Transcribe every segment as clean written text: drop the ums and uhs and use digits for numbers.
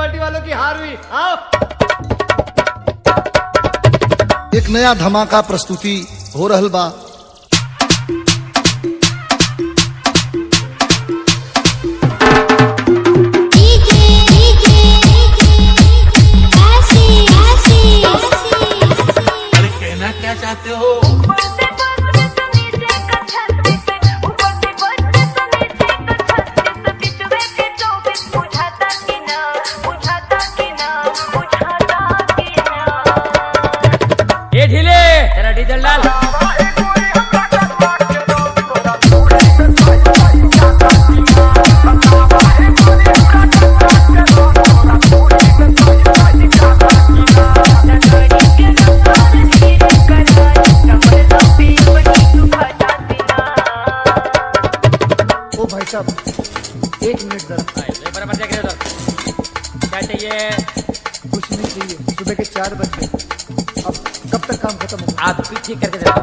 Party वालों की हार हुई। आओ एक नया धमाका प्रस्तुति हो रहल बा। अरे कहना क्या चाहते हो? ये ढीले तेरा डीजल डाल। ओ भाई साहब 1 मिनट जरा। बराबर देख रहे हो क्या चाहिए? कुछ नहीं चाहिए, सुबह के 4 बजे। अब कब तक काम खत्म होगा? आप भी ठीक करके देता हूँ।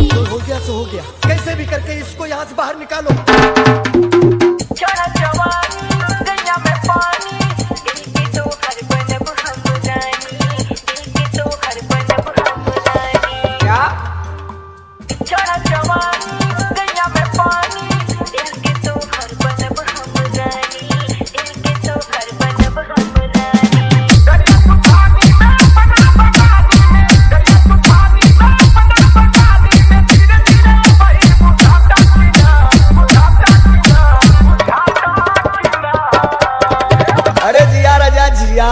तो हो गया सो हो गया, कैसे भी करके इसको यहाँ से बाहर निकालो। अरे जिया राजा जिया।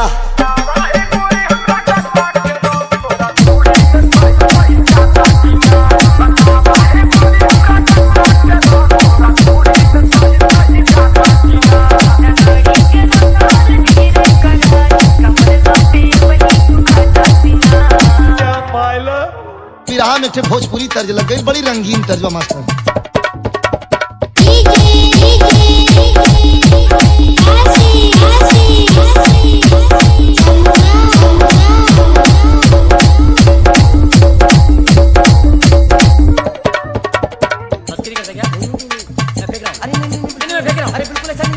पिराहा में थे भोजपुरी तर्ज लग गई, बड़ी रंगीन तर्जबा मास्टर। मस्करी करते क्या? मैं फेंक रहा हूँ। अरे नहीं, मैं फेंक रहा हूँ। अरे बिल्कुल ऐसा